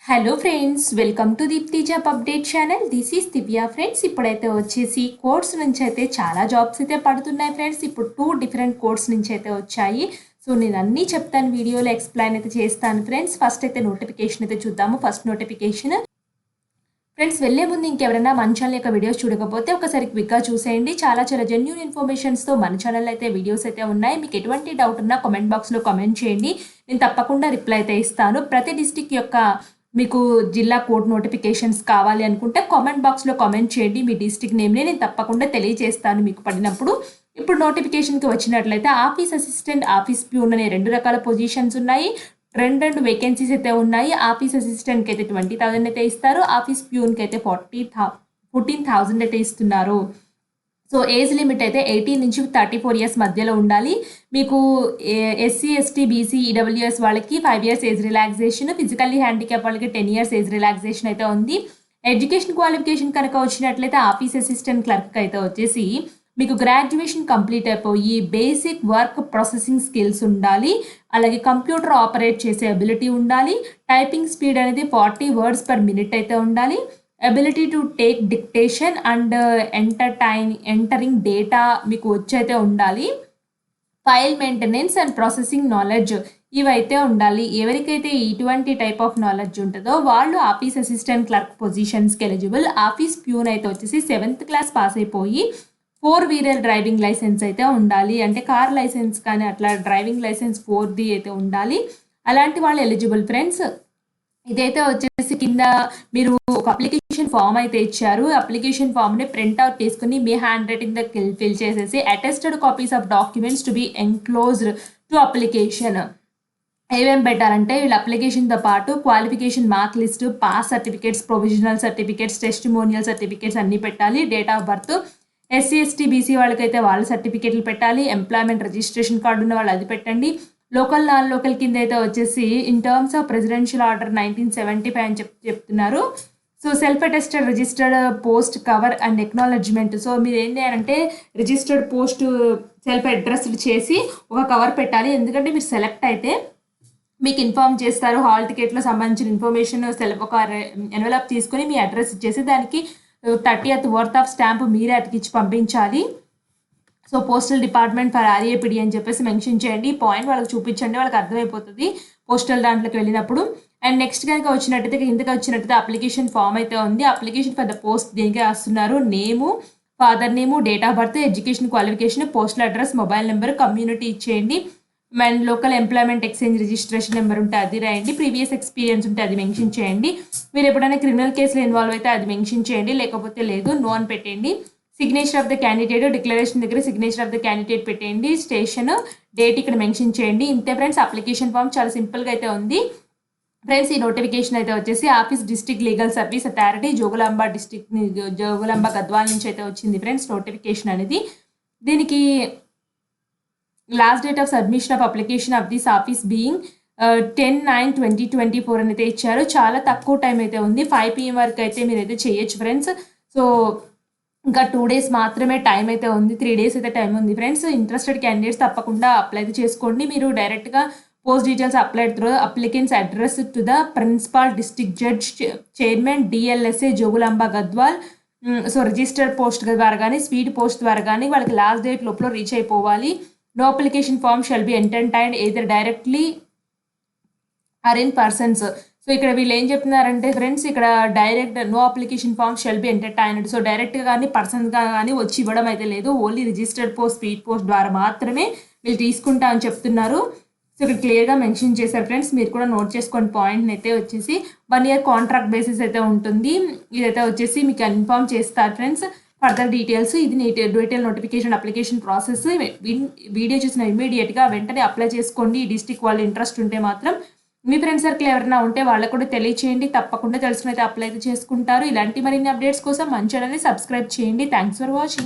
Hello friends, welcome to Deepthi job update channel. This is Divya friends. ఇప్పుడైతే వచ్చేసి course నుంచి అయితే చాలా జాబ్స్ అయితే పడుతున్నాయి ఫ్రెండ్స్. ఇప్పుడు 2 డిఫరెంట్ కోర్స్ నుంచి అయితే వచ్చాయి. సో నేను అన్నీ చెప్తాను, వీడియోలో ఎక్స్ప్లెయిన్ అయితే చేస్తాను ఫ్రెండ్స్. ఫస్ట్ అయితే నోటిఫికేషన్ అయితే చూద్దాము. ఫస్ట్ నోటిఫికేషన్ ఫ్రెండ్స్, వెళ్ళే ముందు ఇంకెవరైనా మన ఛానల్ యొక్క వీడియోస్ చూడకపోతే ఒకసారి క్విక్గా చూసేయండి. చాలా జెన్యూన్ ఇన్ఫర్మేషన్స్తో మన ఛానల్ అయితే వీడియోస్ అయితే ఉన్నాయి. మీకు ఎటువంటి డౌట్ ఉన్నా కామెంట్ బాక్స్లో కామెంట్ చేయండి, నేను తప్పకుండా రిప్లై అయితే ఇస్తాను. ప్రతి డిస్టిక్ యొక్క మీకు జిల్లా కోడ్ నోటిఫికేషన్స్ కావాలి అనుకుంటే కామెంట్ బాక్స్లో కామెంట్ చేయండి. మీ డిస్టిక్ నేమ్ని నేను తప్పకుండా తెలియజేస్తాను మీకు పడినప్పుడు. ఇప్పుడు నోటిఫికేషన్కి వచ్చినట్లయితే ఆఫీస్ అసిస్టెంట్, ఆఫీస్ ప్యూన్ అనే 2 రకాల పొజిషన్స్ ఉన్నాయి. రెండు వేకెన్సీస్ అయితే ఉన్నాయి. ఆఫీస్ అసిస్టెంట్కి అయితే 20,000 అయితే ఇస్తారు. ఆఫీస్ ప్యూన్కి అయితే 14,000 అయితే ఇస్తున్నారు. సో ఏజ్ లిమిట్ అయితే 18 నుంచి 34 ఇయర్స్ మధ్యలో ఉండాలి. మీకు ఎస్సీ, ఎస్టీ, బీసీ, ఈడబ్ల్యూఎస్ వాళ్ళకి 5 years age relaxation, physically handicap వాళ్ళకి 10 ఇయర్స్ ఏజ్ రిలాక్సేషన్ అయితే ఉంది. ఎడ్యుకేషన్ క్వాలిఫికేషన్ కనుక వచ్చినట్లయితే ఆఫీస్ అసిస్టెంట్ క్లర్క్ అయితే వచ్చేసి మీకు గ్రాడ్యుయేషన్ కంప్లీట్ అయిపోయి బేసిక్ వర్క్ ప్రాసెసింగ్ స్కిల్స్ ఉండాలి. అలాగే కంప్యూటర్ ఆపరేట్ చేసే అబిలిటీ ఉండాలి. టైపింగ్ స్పీడ్ అనేది 40 వర్డ్స్ పర్ మినిట్ అయితే ఉండాలి. Ability to take dictation and entering data మీకు వచ్చైతే ఉండాలి. File maintenance and processing knowledge ఇవైతే ఉండాలి. ఎవరికైతే ఇటువంటి టైప్ ఆఫ్ నాలెడ్జ్ ఉంటుందో వాళ్ళు ఆఫీస్ అసిస్టెంట్ క్లర్క్ పొజిషన్స్కి ఎలిజిబుల్. ఆఫీస్ ప్యూన్ అయితే వచ్చేసి 7th క్లాస్ పాస్ అయిపోయి 4-వీలర్ డ్రైవింగ్ లైసెన్స్ అయితే ఉండాలి. అంటే కార్ లైసెన్స్ కానీ అట్లా డ్రైవింగ్ లైసెన్స్ 4ది అయితే ఉండాలి. అలాంటి వాళ్ళు ఎలిజిబుల్ ఫ్రెండ్స్. ఇదైతే వచ్చేసి కింద మీరు ఒక అప్లికేషన్ ఫామ్ అయితే ఇచ్చారు. అప్లికేషన్ ఫామ్ని ప్రింట్అవుట్ తీసుకుని మీ హ్యాండ్ రైటింగ్ ఫిల్ చేసేసి attested copies of documents to be enclosed to application ఏమేమి పెట్టాలంటే వీళ్ళ అప్లికేషన్తో పాటు qualification mark list, pass certificates, provisional certificates, testimonial certificates అన్నీ పెట్టాలి. Date of birth, SC, ST, BC వాళ్ళకైతే వాళ్ళ సర్టిఫికేట్లు పెట్టాలి. ఎంప్లాయ్మెంట్ రిజిస్ట్రేషన్ కార్డు ఉన్న వాళ్ళు అది పెట్టండి. లోకల్, నాన్ లోకల్ కింద అయితే వచ్చేసి in terms of presidential order 1975 అని చెప్తున్నారు. So self attested registered post cover and acknowledgement. So మీరు ఏం చేయాలంటే రిజిస్టర్డ్ పోస్ట్ సెల్ఫ్ అడ్రస్డ్ చేసి ఒక కవర్ పెట్టాలి. ఎందుకంటే మీరు సెలెక్ట్ అయితే మీకు ఇన్ఫార్మ్ చేస్తారు. హాల్ టికెట్లో సంబంధించిన ఇన్ఫర్మేషన్ ఒక ఎన్వలప్ తీసుకొని మీ అడ్రస్ ఇచ్చేసి దానికి 30th వర్త్ ఆఫ్ స్టాంప్ మీరే అతికిచ్చి పంపించాలి. సో పోస్టల్ డిపార్ట్మెంట్ ఫర్ ఆర్ఏపిడి అని చెప్పేసి మెన్షన్ చేయండి. పాయింట్ వాళ్ళకి చూపించండి, వాళ్ళకి అర్థమైపోతుంది పోస్టల్ దాంట్లోకి వెళ్ళినప్పుడు. అండ్ నెక్స్ట్ కనుక వచ్చినట్టయితే కిందకి వచ్చినట్టయితే అప్లికేషన్ ఫామ్ అయితే ఉంది. అప్లికేషన్ ఫర్ ద పోస్ట్ దేనికి రాస్తున్నారు, name, father name, date of birth, education qualification, postal address, mobile number, community ఇచ్చేయండి. And local employment exchange registration number ఉంటే అది రాయండి. ప్రీవియస్ ఎక్స్పీరియన్స్ ఉంటే అది మెన్షన్ చేయండి. మీరు ఎప్పుడైనా క్రిమినల్ కేసులో ఇన్వాల్వ్ అయితే అది మెన్షన్ చేయండి, లేకపోతే లేదు నో అని పెట్టండి. Signature of the candidate, declaration దగ్గర సిగ్నేచర్ ఆఫ్ ద క్యాండిడేట్ పెట్టండి. స్టేషన్, డేట్ ఇక్కడ మెన్షన్ చేయండి. ఇంతే ఫ్రెండ్స్. అప్లికేషన్ ఫామ్ చాలా సింపుల్గా అయితే ఉంది ఫ్రెండ్స్. ఈ నోటిఫికేషన్ అయితే వచ్చేసి office district legal service authority Jogulamba Gadwal నుంచి అయితే వచ్చింది ఫ్రెండ్స్ నోటిఫికేషన్ అనేది. దీనికి last date of submission of application of this office being 10/9/2024 అని అయితే ఇచ్చారు. చాలా తక్కువ టైం అయితే ఉంది. 5 PM వరకు అయితే మీరైతే చేయొచ్చు ఫ్రెండ్స్. సో ఇంకా 2 days మాత్రమే టైం అయితే ఉంది. 3 days అయితే టైం ఉంది ఫ్రెండ్స్. ఇంట్రెస్టెడ్ క్యాండిడేట్స్ తప్పకుండా అప్లై చేసుకోండి. మీరు డైరెక్ట్గా post details apply through applicants address to the principal district judge chairman DLSA Jogulamba Gadwal. So registered post ద్వారా కానీ స్పీడ్ పోస్ట్ ద్వారా కానీ వాళ్ళకి లాస్ట్ డేట్ లోపల రీచ్ అయిపోవాలి. No application form shall be entertained either directly or in persons. So ఇక్కడ వీళ్ళు ఏం చెప్తున్నారంటే ఫ్రెండ్స్, ఇక్కడ direct no application form shall be entertained. So డైరెక్ట్గా కానీ పర్సన్గా కానీ వచ్చి ఇవ్వడం అయితే లేదు. Only registered post, speed post ద్వారా మాత్రమే వీళ్ళు తీసుకుంటా అని చెప్తున్నారు. సో ఇక్కడ క్లియర్గా మెన్షన్ చేశారు ఫ్రెండ్స్. మీరు కూడా నోట్ చేసుకోండి పాయింట్ని. అయితే వచ్చేసి 1 year కాంట్రాక్ట్ బేసిస్ అయితే ఉంటుంది. ఇదైతే వచ్చేసి మీకు ఇన్ఫార్మ్ చేస్తారు ఫ్రెండ్స్. ఫర్దర్ డీటెయిల్స్ ఇది detail notification application process. Video చూసిన ఇమీడియట్గా వెంటనే అప్లై చేసుకోండి. ఈ డిస్ట్రిక్ట్ వాళ్ళు ఇంట్రెస్ట్ ఉంటే మాత్రం. మీ ఫ్రెండ్స్ సర్కిల్ ఎవరైనా ఉంటే వాళ్ళకు కూడా తెలియచేయండి. తప్పకుండా తెలుసుకుని అయితే అప్లై అయితే చేసుకుంటారు. ఇలాంటి మరిన్ని అప్డేట్స్ కోసం మన ఛానల్ని సబ్స్క్రైబ్ చేయండి. Thanks for watching.